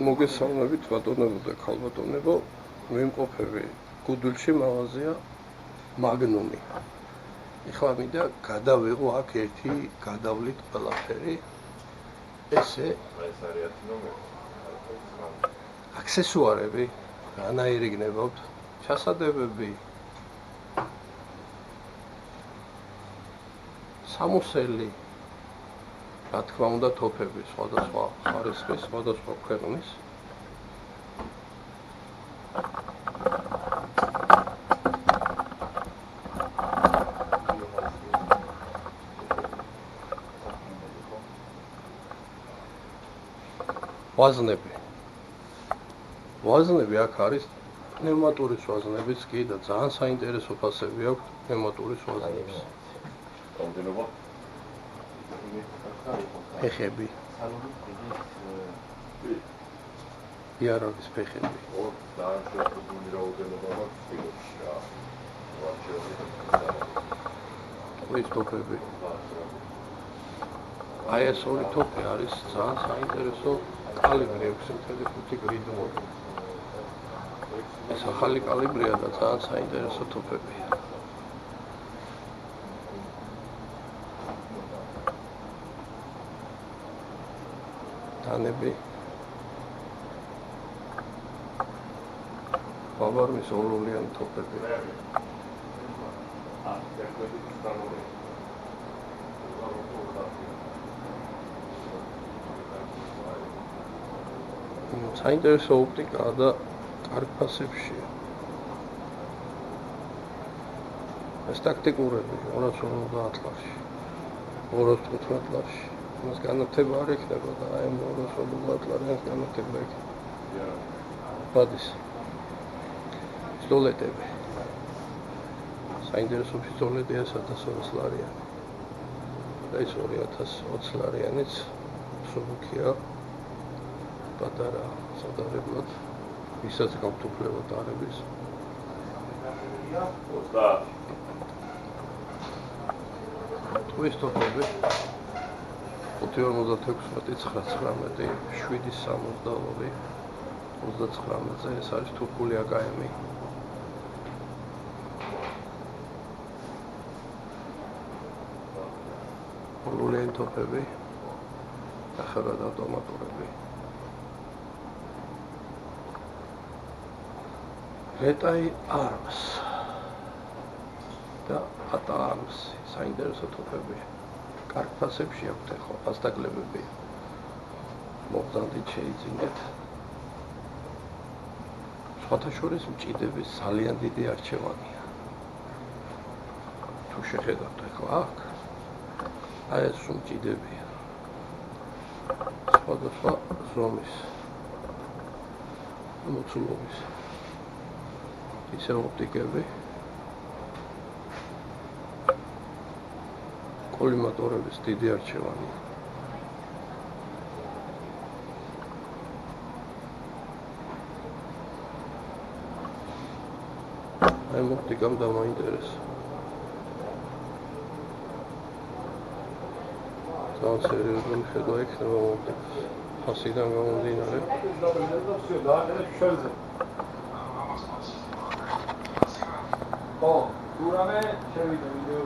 მოგესალმებით ბატონებო და ქალბატონებო, ვიმყოფები გუდულში მაღაზია მაგნუმი. ეხლა მინდა გადავიღო აქ ერთი გადავლით ყველაფერი. ესე აქსესუარები, რანაირი გნებავთ, ჩასადებები, სამოსელი, რა თქმა უნდა თოფები, სხვადასხვა ხარისხის, სხვადასხვა ქვეყნის. ვაზნები აქ არის პნევმატურის ვაზნებიც კი და ძალიან საინტერესო ფასები აქვს პნევმატურის ვაზნებს. ფეხები. იარაღის ფეხები. ეს თოფები. აი ეს ორი თოფი არის ძალიან საინტერესო კალიბრი 6.5 გრიდმორი. ეს ახალი კალიბრია და ძალიან საინტერესო თოფებია. თანები ბავარმის ორლიანი თოფები. საინტერესო ოპტიკაა და კარგ ფასებშია. ეს ტაქტიკურები 250 ლარში, 215 ლარში. მას განათება არ იქნება და აი 250 ლარიან განათება იქნება. ბადის პისტოლეტები. საინტერესო პისტოლეტია 1200 ლარიანი. და ეს 2020 ლარიანიც სულუქია. პატარა სადარებლად, ვისაც გამთუფლებად არების. ტყვის თოფები 5.56-9.19, 7.62, 39-ზე, ეს არის თურქული აკაემი. ორლიანი თოფები, ნახევრად ავტომატურები. Retai Arms და Ata Arms საინტერესო თოფები. კარგ ფასებში აქვთ ახლა ფასდაკლებები. მოგზაურობით შეიძინეთ. სხვათა შორის მჭიდების ძალიან დიდი არჩევანია. თუ შეხედავთ ახლა აქ, აი ეს მჭიდებია. სხვადასხვა ზომის მოცულობის. ისე ოპტიკები, კოლიმატორების დიდი არჩევანი. აი ოპტიკამ დამაინტერესა. ძალიან სერიოზული ხედვა იქნება ოპტიკას. ფასიდან გამომდინარე. Durame შევიდა ვიდეო.